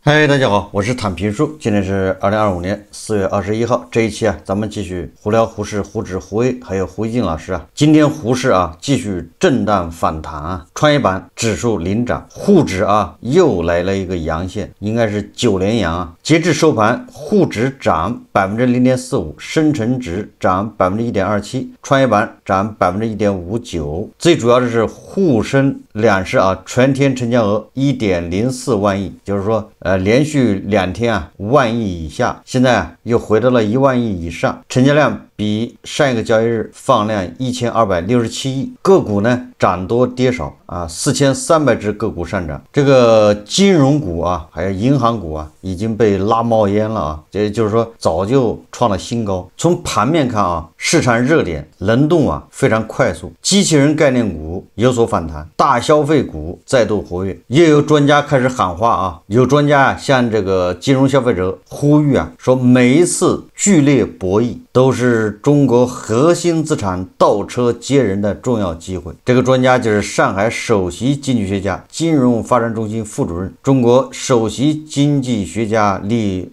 嗨，大家好，我是坦平叔。今天是2025年4月21号。这一期咱们继续胡聊胡适、胡指、胡 A 还有胡一静老师今天胡适继续震荡反弹创业板指数领涨，沪指又来了一个阳线，应该是9连阳截至收盘，沪指涨0.45%，深成指涨1.27%，创业板涨1.59%。最主要的是沪深两市全天成交额1.04万亿，就是说连续2天万亿以下，现在又回到了1万亿以上，成交量比上一个交易日放量1267亿。个股呢涨多跌少4300只个股上涨。这个金融股还有银行股已经被拉冒烟了也就是说早就创了新高。从盘面看市场热点轮动非常快速，机器人概念股有所反弹，大消费股再度活跃，也有专家开始喊话有专家向这个金融消费者呼吁说每一次剧烈博弈都是中国核心资产倒车接人的重要机会。这个专家就是上海首席经济学家、金融发展中心副主任、中国首席经济学家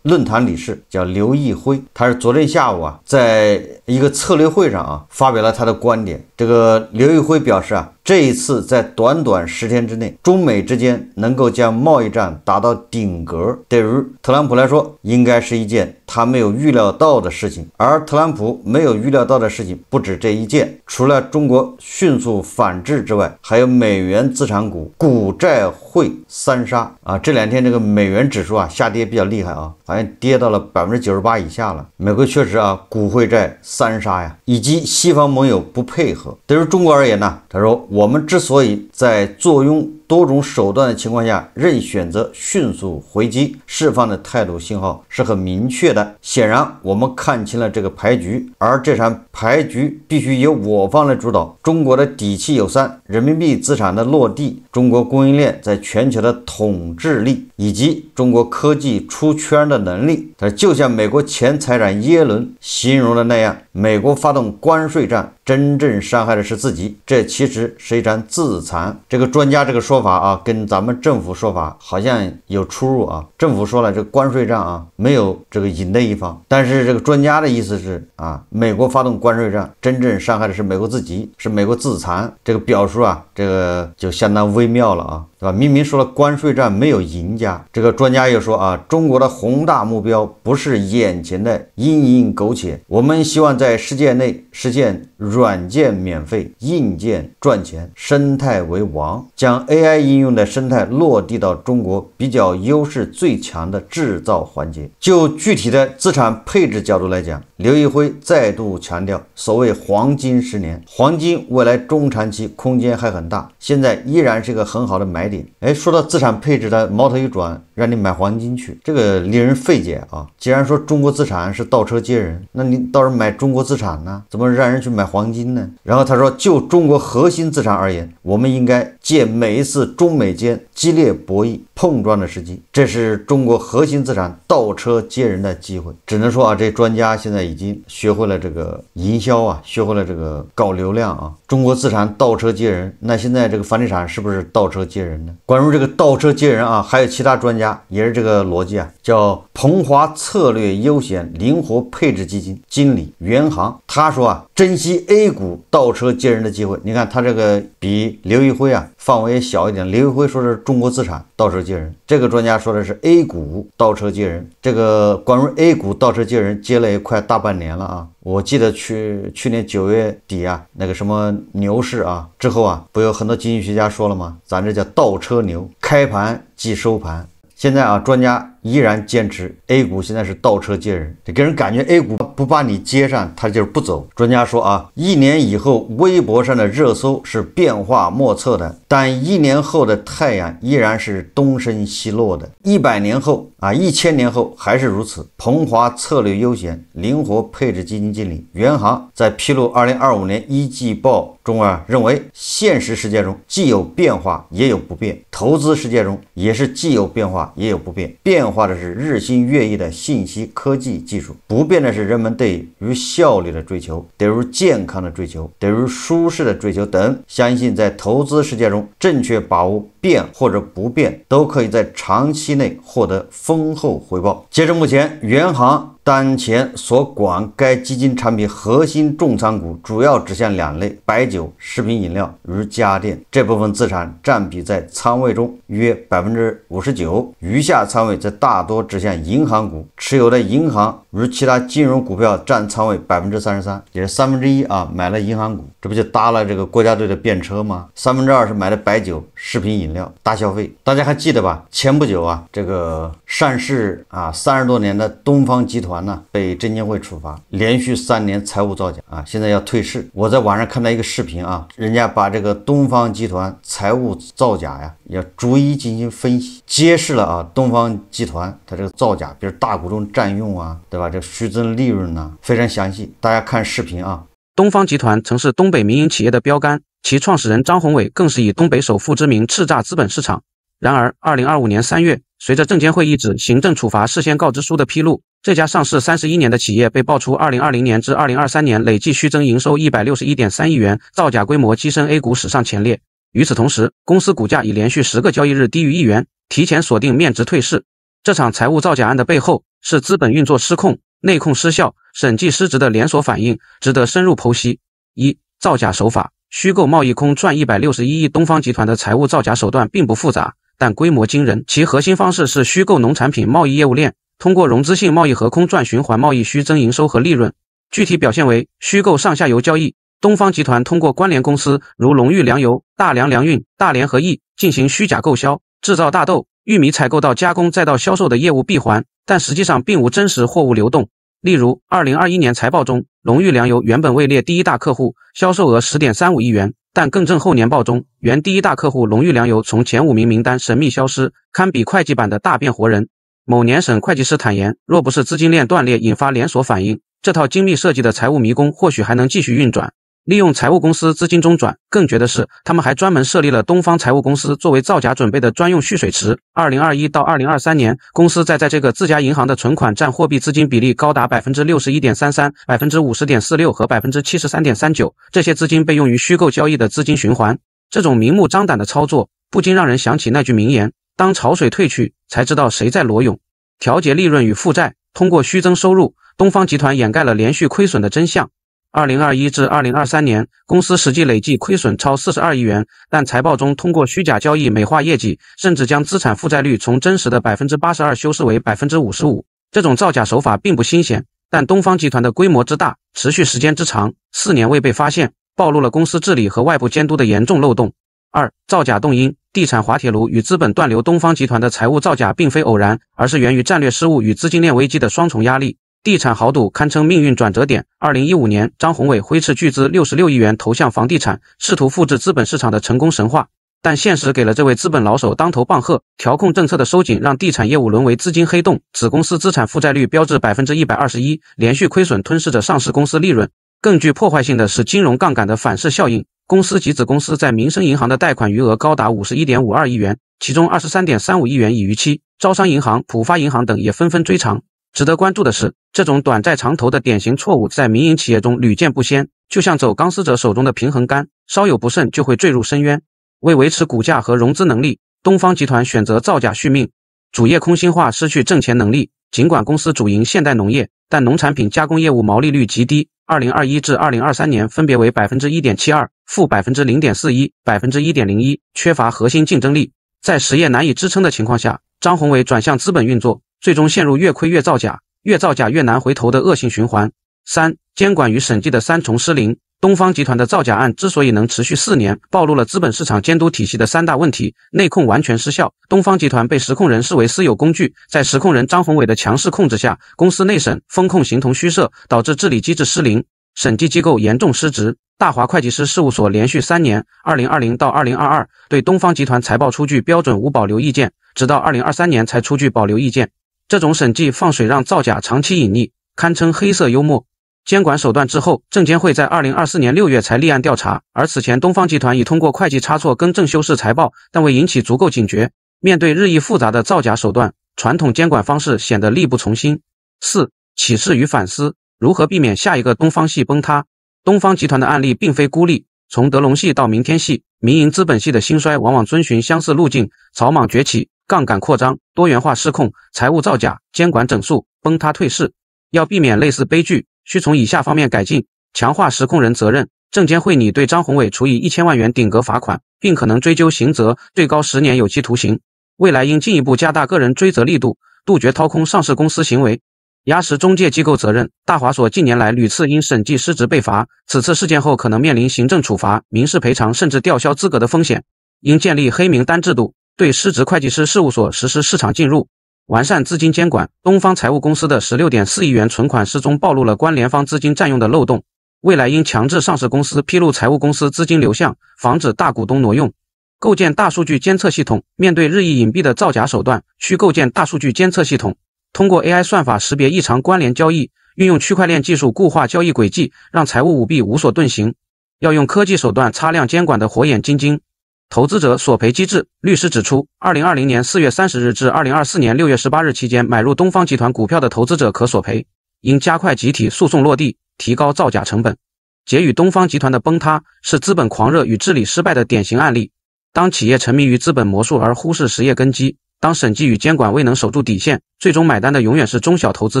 论坛理事，叫刘毅辉。他是昨天下午在一个策略会上发表了他的观点。这个刘毅辉表示这一次在短短10天之内，中美之间能够将贸易战打到顶格，对于特朗普来说应该是一件他没有预料到的事情。而特朗普没有预料到的事情不止这一件，除了中国迅速反制之外，还有美元资产股股债汇三杀这2天这个美元指数下跌比较厉害好像跌到了98%以下了。美国确实股汇债三杀以及西方盟友不配合。对于中国而言他说我们之所以在坐拥多种手段的情况下仍选择迅速回击，释放的态度信号是很明确的。显然我们看清了这个牌局，而这场牌局必须由我方来主导。中国的底气有3：人民币资产的落地，中国供应链在全球的统治力，以及中国科技出圈的能力。就像美国前财长耶伦形容的那样，美国发动关税战真正伤害的是自己，这其实是一场自残。这个专家这个说法跟咱们政府说法好像有出入政府说了，这个关税战没有这个赢的一方，但是这个专家的意思是美国发动关税战真正伤害的是美国自己，是美国自残。这个表述这个就相当微妙了对吧？明明说了关税战没有赢家，这个专家又说中国的宏大目标不是眼前的蝇营苟且，我们希望在世界内实现软件免费，硬件赚钱，生态为王，将 AI 应用的生态落地到中国比较优势最强的制造环节。就具体的资产配置角度来讲，刘毅辉再度强调所谓黄金10年，黄金未来中长期空间还很大，现在依然是一个很好的买点。说到资产配置的矛头一转，让你买黄金去，这个令人费解既然说中国资产是倒车接人，那你倒是买中国资产呢？怎么让人去买黄金呢？然后他说，就中国核心资产而言，我们应该借每一次中美间激烈博弈碰撞的时机，这是中国核心资产倒车接人的机会。只能说这专家现在已经学会了这个营销学会了这个搞流量中国资产倒车接人，那现在这个房地产是不是倒车接人呢？关于这个倒车接人还有其他专家也是这个逻辑叫鹏华策略优险灵活配置基金经理袁航，他说珍惜 A 股倒车接人的机会。你看他这个比刘毅辉范围小一点，刘毅辉说的是中国资产倒车接人，这个专家说的是 A 股倒车接人。这个关于 A 股倒车接人接了也快大半年了我记得去年9月底那个什么牛市之后不有很多经济学家说了吗？咱这叫倒车牛，开盘即收盘。现在专家依然坚持 A 股现在是倒车接人，这给人感觉 A 股不把你接上，它就是不走。专家说1年以后微博上的热搜是变化莫测的，但1年后的太阳依然是东升西落的。100年后1000年后还是如此。鹏华策略优险灵活配置基金经理袁航在披露2025年1季报中认为，现实世界中既有变化也有不变，投资世界中也是既有变化也有不变。变化的是日新月异的信息科技技术，不变的是人们对于效率的追求，对于健康的追求，对于舒适的追求等。相信在投资世界中，正确把握变或者不变，都可以在长期内获得丰厚回报。截至目前，原行当前所管该基金产品核心重仓股主要指向两类：白酒、食品饮料与家电。这部分资产占比在仓位中约 59%， 余下仓位则大多指向银行股，持有的银行与其他金融股票占仓位 33%， 也是1/3啊，买了银行股，这不就搭了这个国家队的便车吗？2/3是买的白酒、食品饮料，大消费。大家还记得吧？前不久啊，这个上市30多年的东方集团呢，被证监会处罚，连续3年财务造假啊，现在要退市。我在网上看到一个视频啊，人家把这个东方集团财务造假呀，要逐一进行分析，揭示了啊东方集团它这个造假，比如大股东占用啊，对吧？这虚增利润呢，非常详细，大家看视频啊。东方集团曾是东北民营企业的标杆，其创始人张宏伟更是以东北首富之名叱咤资本市场。然而2025年3月，随着证监会一纸行政处罚事先告知书的披露，这家上市31年的企业被爆出2020年至2023年累计虚增营收 161.3 亿元，造假规模跻身 A 股史上前列。与此同时，公司股价已连续10个交易日低于1元，提前锁定面值退市。这场财务造假案的背后是资本运作失控、内控失效、审计失职的连锁反应，值得深入剖析。一、造假手法。虚构贸易空赚161亿，东方集团的财务造假手段并不复杂，但规模惊人。其核心方式是虚构农产品贸易业务链，通过融资性贸易和空赚循环贸易虚增营收和利润。具体表现为虚构上下游交易。东方集团通过关联公司如龙裕粮油、大梁粮运、大联合益进行虚假购销，制造大豆、玉米采购到加工再到销售的业务闭环，但实际上并无真实货物流动。例如2021年财报中，龙裕粮油原本位列第一大客户，销售额 10.35 亿元，但更正后年报中，原第一大客户龙裕粮油从前5名名单神秘消失，堪比会计版的大变活人。某年审会计师坦言，若不是资金链断裂引发连锁反应，这套精密设计的财务迷宫或许还能继续运转。利用财务公司资金中转，更绝的是，他们还专门设立了东方财务公司作为造假准备的专用蓄水池。2021到2023年，公司在这个自家银行的存款占货币资金比例高达 61.33%、50.46% 和 73.39%， 这些资金被用于虚构交易的资金循环。这种明目张胆的操作，不禁让人想起那句名言：当潮水退去，才知道谁在裸泳。调节利润与负债，通过虚增收入，东方集团掩盖了连续亏损的真相。2021至2023年，公司实际累计亏损超42亿元，但财报中通过虚假交易美化业绩，甚至将资产负债率从真实的 82% 修饰为 55%。这种造假手法并不新鲜，但东方集团的规模之大，持续时间之长，4年未被发现，暴露了公司治理和外部监督的严重漏洞。二、造假动因。地产滑铁卢与资本断流，东方集团的财务造假并非偶然，而是源于战略失误与资金链危机的双重压力。地产豪赌堪称命运转折点。2015年，张宏伟挥斥巨资66亿元投向房地产，试图复制资本市场的成功神话。但现实给了这位资本老手当头棒喝，调控政策的收紧让地产业务沦为资金黑洞，子公司资产负债率飙至 121%， 连续亏损吞噬着上市公司利润。更具破坏性的是金融杠杆的反噬效应，公司及子公司在民生银行的贷款余额高达 51.52 亿元，其中 23.35 亿元已逾期，招商银行、浦发银行等也纷纷追偿。值得关注的是，这种短债长投的典型错误在民营企业中屡见不鲜，就像走钢丝者手中的平衡杆，稍有不慎就会坠入深渊。为维持股价和融资能力，东方集团选择造假续命，主业空心化，失去挣钱能力。尽管公司主营现代农业，但农产品加工业务毛利率极低，2021至2023年分别为 1.72%、负 0.41%、1.01%， 缺乏核心竞争力。在实业难以支撑的情况下，张宏伟转向资本运作，最终陷入越亏越造假，越造假越难回头的恶性循环。三、监管与审计的三重失灵。东方集团的造假案之所以能持续4年，暴露了资本市场监督体系的3大问题：内控完全失效，东方集团被实控人视为私有工具，在实控人张宏伟的强势控制下，公司内审风控形同虚设，导致治理机制失灵，审计机构严重失职。大华会计师事务所连续3年2020到2022对东方集团财报出具标准无保留意见，直到2023年才出具保留意见。这种审计放水让造假长期隐匿，堪称黑色幽默。监管手段之后，证监会在2024年6月才立案调查，而此前东方集团已通过会计差错更正修饰财报，但未引起足够警觉。面对日益复杂的造假手段，传统监管方式显得力不从心。四、启示与反思。如何避免下一个东方系崩塌？东方集团的案例并非孤立，从德隆系到明天系，民营资本系的兴衰往往遵循相似路径：草莽崛起、杠杆扩张、多元化失控、财务造假、监管整肃、崩塌退市。要避免类似悲剧，需从以下方面改进：强化实控人责任，证监会拟对张宏伟处以1000万元顶格罚款，并可能追究刑责，最高10年有期徒刑。未来应进一步加大个人追责力度，杜绝掏空上市公司行为。压实中介机构责任，大华所近年来屡次因审计失职被罚，此次事件后可能面临行政处罚、民事赔偿甚至吊销资格的风险。应建立黑名单制度，对失职会计师事务所实施市场禁入，完善资金监管。东方财务公司的16.4亿元存款失踪暴露了关联方资金占用的漏洞，未来应强制上市公司披露财务公司资金流向，防止大股东挪用。构建大数据监测系统，面对日益隐蔽的造假手段，需构建大数据监测系统，通过 AI 算法识别异常关联交易，运用区块链技术固化交易轨迹，让财务舞弊无所遁形。要用科技手段擦亮监管的火眼金睛。投资者索赔机制，律师指出，2020年4月30日至2024年6月18日期间买入东方集团股票的投资者可索赔，应加快集体诉讼落地，提高造假成本。结语：东方集团的崩塌是资本狂热与治理失败的典型案例。当企业沉迷于资本魔术而忽视实业根基，当审计与监管未能守住底线，最终买单的永远是中小投资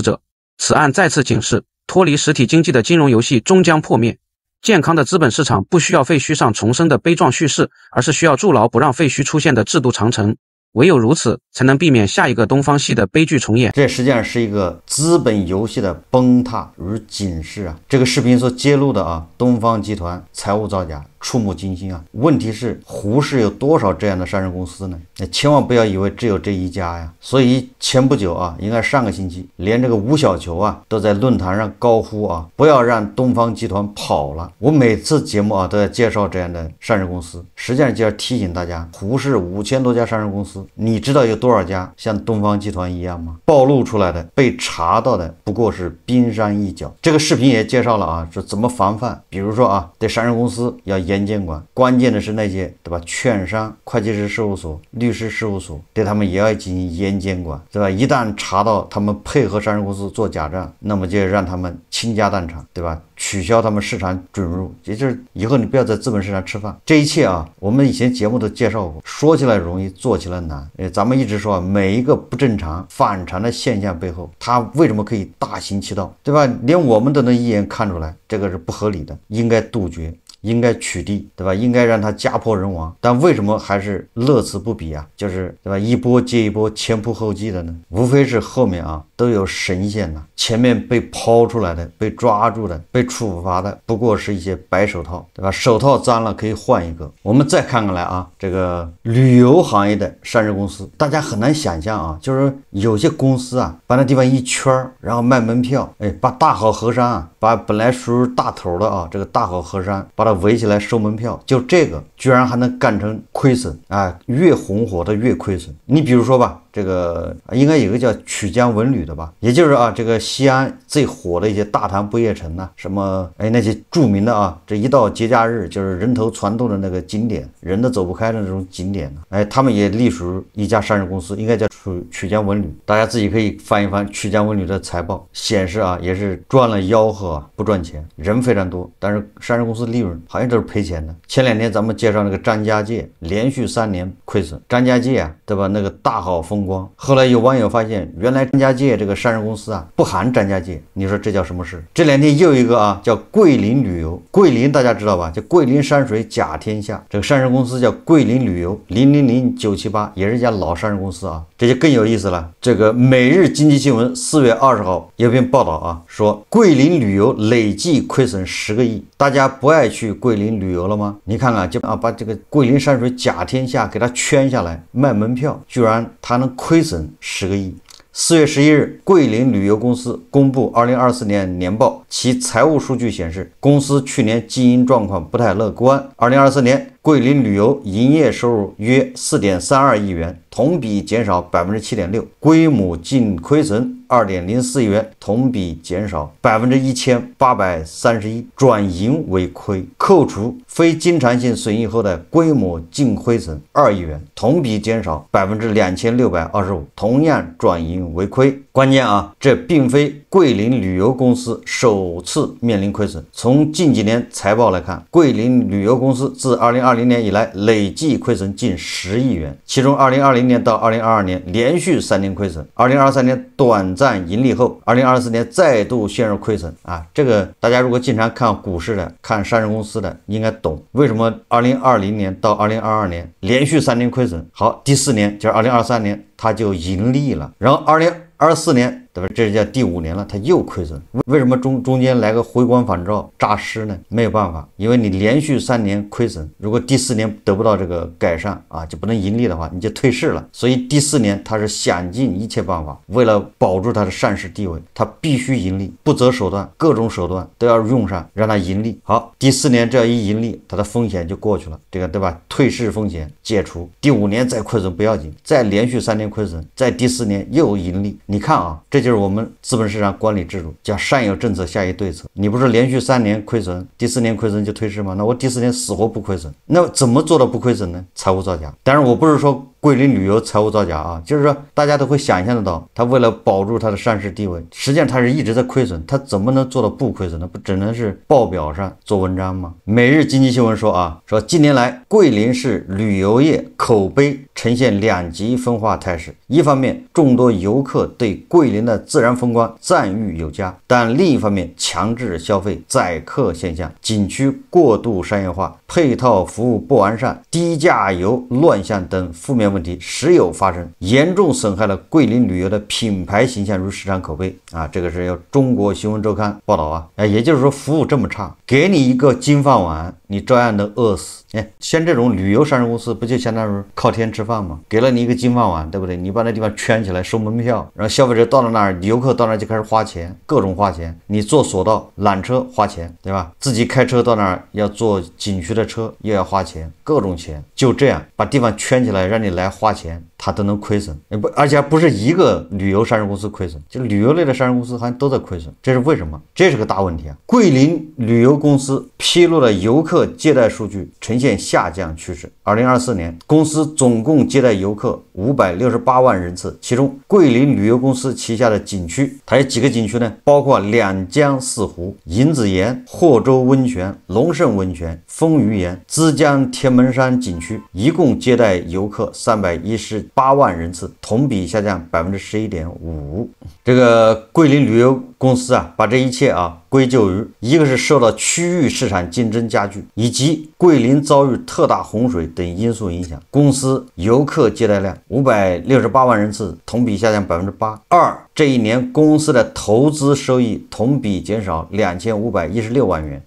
者。此案再次警示，脱离实体经济的金融游戏终将破灭。健康的资本市场不需要废墟上重生的悲壮叙事，而是需要筑牢不让废墟出现的制度长城。唯有如此，才能避免下一个东方系的悲剧重演。这实际上是一个资本游戏的崩塌与警示啊！这个视频所揭露的东方集团财务造假触目惊心啊！问题是胡适有多少这样的上市公司呢？千万不要以为只有这一家呀！所以前不久应该上个星期，连这个吴小球都在论坛上高呼不要让东方集团跑了。我每次节目都在介绍这样的上市公司，实际上就要提醒大家，胡适5000多家上市公司，你知道有多少家像东方集团一样吗？暴露出来的、被查到的不过是冰山一角。这个视频也介绍了是怎么防范，比如说对上市公司要严监管，关键的是那些对吧，券商、会计师事务所、律师事务所，对他们也要进行严监管，对吧？一旦查到他们配合上市公司做假账，那么就让他们倾家荡产，对吧？取消他们市场准入，也就是以后你不要在资本市场吃饭。这一切我们以前节目都介绍过，说起来容易，做起来难。咱们一直说每一个不正常、反常的现象背后，它为什么可以大行其道，对吧？连我们都能一眼看出来，这个是不合理的，应该杜绝。应该取缔，对吧？应该让他家破人亡，但为什么还是乐此不疲就是对吧？一波接一波，前仆后继的呢？无非是后面都有神仙了，前面被抛出来的、被抓住的、被处罚的，不过是一些白手套，对吧？手套脏了可以换一个。我们再看看来这个旅游行业的上市公司，大家很难想象就是有些公司把那地方一圈，然后卖门票，把大好河山把本来属于大头的这个大好河山，把它围起来收门票，就这个居然还能干成亏损越红火的越亏损。你比如说吧，这个应该有个叫曲江文旅的吧，也就是这个西安最火的一些大唐不夜城什么那些著名的这一到节假日就是人头攒动的那个景点，人都走不开的那种景点他们也隶属一家上市公司，应该叫曲江文旅。大家自己可以翻一翻曲江文旅的财报，显示也是赚了吆喝不赚钱，人非常多，但是上市公司利润好像都是赔钱的。前2天咱们介绍那个张家界连续3年亏损，张家界对吧，那个大好风光，后来有网友发现原来张家界这个上市公司不含张家界，你说这叫什么事？这2天又一个叫桂林旅游，桂林大家知道吧，叫桂林山水甲天下，这个上市公司叫桂林旅游000978，也是一家老上市公司这就更有意思了。这个每日经济新闻4月20号有篇报道说桂林旅游累计亏损10个亿，大家不爱去桂林旅游了吗？你看看就把这个桂林山水甲天下给它圈下来卖门票，居然它能亏损10个亿。4月11日，桂林旅游公司公布2024年年报，其财务数据显示，公司去年经营状况不太乐观，2024年桂林旅游营业收入约4.32亿元，同比减少7.6%，规模净亏损2.04亿元，同比减少1831%，转盈为亏，扣除非经常性损益后的规模净亏损2亿元，同比减少2625%，同样转盈为亏。关键啊，这并非桂林旅游公司首次面临亏损。从近几年财报来看，桂林旅游公司自2020年以来累计亏损近10亿元，其中2020年到2022年连续3年亏损，2023年短暂盈利后，2024年再度陷入亏损啊！这个大家如果经常看股市的、看上市公司的，应该懂为什么2020年到2022年连续3年亏损，好，第4年就是2023年它就盈利了，然后2024年对吧？这是叫第5年了，它又亏损。为什么中间来个回光返照诈尸呢？没有办法，因为你连续3年亏损，如果第4年得不到这个改善啊，就不能盈利的话，你就退市了。所以第4年它是想尽一切办法，为了保住它的上市地位，它必须盈利，不择手段，各种手段都要用上，让它盈利。好，第4年这样一盈利，它的风险就过去了，这个对吧？退市风险解除。第5年再亏损不要紧，再连续3年亏损，在第4年又盈利。你看啊，这就是我们资本市场管理制度，叫上有政策，下有对策。你不是连续3年亏损，第4年亏损就退市吗？那我第4年死活不亏损，那怎么做到不亏损呢？财务造假。当然我不是说桂林旅游财务造假啊，就是说大家都会想象得到，他为了保住他的上市地位，实际上他是一直在亏损，他怎么能做到不亏损呢？不只能是报表上做文章吗？每日经济新闻说啊，说近年来桂林市旅游业口碑呈现2极分化态势，一方面众多游客对桂林的自然风光赞誉有加，但另一方面强制消费宰客现象、景区过度商业化、配套服务不完善、低价游乱象等负面问题时有发生，严重损害了桂林旅游的品牌形象与市场口碑啊！这个是由中国新闻周刊报道啊。也就是说服务这么差，给你一个金饭碗，你照样能饿死。像这种旅游上市公司不就相当于靠天吃饭吗？给了你一个金饭碗，对不对？你把那地方圈起来收门票，然后消费者到了那儿，游客到那儿就开始花钱，各种花钱。你坐索道、缆车花钱，对吧？自己开车到那儿要坐景区的车又要花钱，各种钱。就这样把地方圈起来，让你来花钱，他都能亏损。而且不是一个旅游上市公司亏损，就旅游类的上市公司好像都在亏损，这是为什么？这是个大问题啊！桂林旅游公司披露了游客接待数据呈现下降趋势。2024年，公司总共接待游客568万人次，其中桂林旅游公司旗下的景区，它有几个景区呢？包括两江四湖、银子岩、霍州温泉、龙胜温泉、丰余岩、资江天门山景区，一共接待游客318万人次，同比下降11.5%。这个桂林旅游公司啊，把这一切啊归咎于一个是受到区域市场竞争加剧，以及桂林遭遇特大洪水等因素影响。公司游客接待量568万人次，同比下降8%。这一年公司的投资收益同比减少2516万元。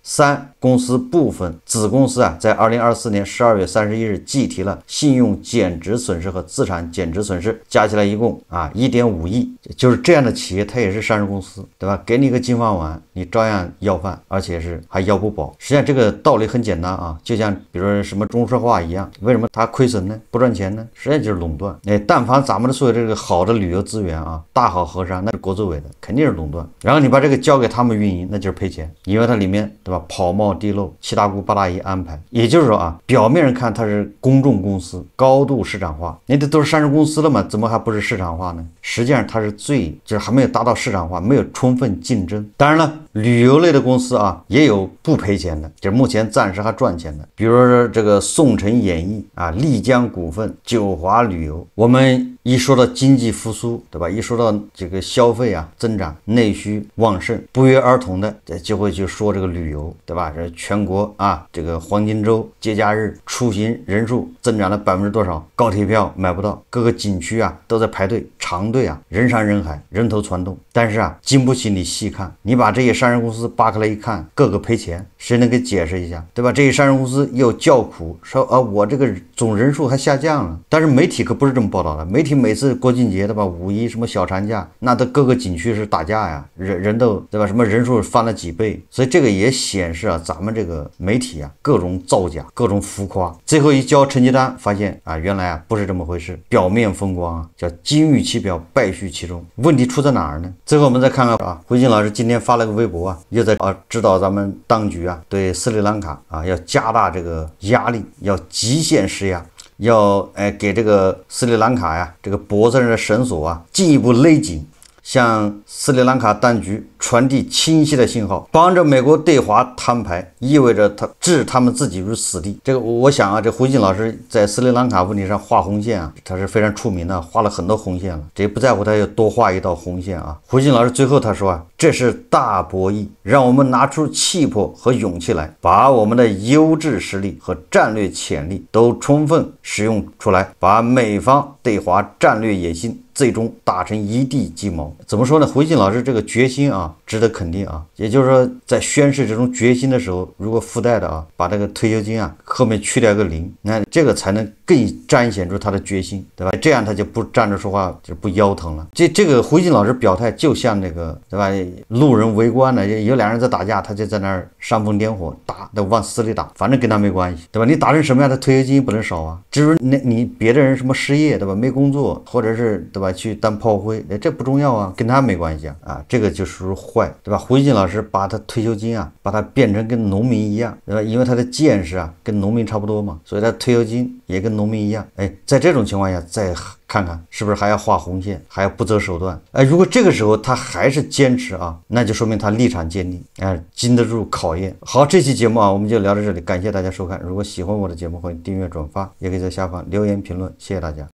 公司部分子公司啊，在2024年12月31日计提了信用减值损失和资产减值损失，加起来一共1.5亿。就是这样的企业，它也是上市公司，对吧？给你一个金饭碗，你照样要饭，而且是还要不饱。实际上这个道理很简单啊，就像比如说什么中石化一样，为什么它亏损呢？不赚钱呢？实际上就是垄断。但凡咱们的所有这个好的旅游资源啊，大好河山，那是国资委的，肯定是垄断。然后你把这个交给他们运营，那就是赔钱，因为它里面对吧，跑冒滴漏，七大姑八大姨安排。也就是说啊，表面上看它是公众公司，高度市场化，那这都是上市公司了嘛，怎么还不是市场化呢？实际上它是就是还没有达到市场化，没有充分竞争。当然了，旅游类的公司啊，也有不赔钱的，就是目前暂时还赚钱的，比如说这个宋城演艺啊、丽江股份、九华旅游。我们一说到经济复苏，对吧？一说到这个消费啊增长，内需旺盛，不约而同的就会去说这个旅游，对吧？这全国啊，这个黄金周节假日出行人数增长了多少？高铁票买不到，各个景区啊都在排队，长队啊，人山人海，人头攒动。但是啊，经不起你细看，你把这些上市公司扒开来一看，个个赔钱，谁能给解释一下，对吧？这些上市公司又叫苦说我这个总人数还下降了，但是媒体可不是这么报道的，媒体庆每次国庆节对吧，五一什么小长假，那都各个景区是打架呀，人都对吧，什么人数翻了几倍，所以这个也显示啊，咱们这个媒体啊，各种造假，各种浮夸。最后一交成绩单，发现啊，原来啊不是这么回事，表面风光啊，叫金玉其表，败絮其中。问题出在哪儿呢？最后我们再看看啊，胡锦老师今天发了个微博啊，又在指导咱们当局啊，对斯里兰卡啊要加大这个压力，要极限施压。要给这个斯里兰卡呀这个脖子上的绳索啊进一步勒紧，向斯里兰卡当局传递清晰的信号，帮着美国对华摊牌，意味着置他们自己于死地。这个我想啊，这胡锦老师在斯里兰卡问题上画红线啊，他是非常出名的，画了很多红线了。这也不在乎他要多画一道红线啊。胡锦老师最后他说啊，这是大博弈，让我们拿出气魄和勇气来，把我们的优质实力和战略潜力都充分使用出来，把美方对华战略野心最终打成一地鸡毛。怎么说呢？胡锦老师这个决心啊，值得肯定啊。也就是说，在宣示这种决心的时候，如果附带的啊，把这个退休金啊后面去掉个零，那这个才能更彰显出他的决心，对吧？这样他就不站着说话，就不腰疼了。这个胡锦老师表态就像那个，对吧？路人围观的，有两人在打架，他就在那儿煽风点火，打都往死里打，反正跟他没关系，对吧？你打成什么样，他退休金不能少啊。至于你别的人什么失业，对吧？没工作，或者是对吧？去当炮灰，这不重要啊，跟他没关系啊，这个就属于坏，对吧？胡锦老师把他退休金啊，把他变成跟农民一样，对吧？因为他的见识啊，跟农民差不多嘛，所以他退休金也跟农民一样。在这种情况下，再看看是不是还要画红线，还要不择手段。如果这个时候他还是坚持啊，那就说明他立场坚定，经得住考验。好，这期节目啊，我们就聊到这里，感谢大家收看。如果喜欢我的节目，欢迎订阅转发，也可以在下方留言评论，谢谢大家。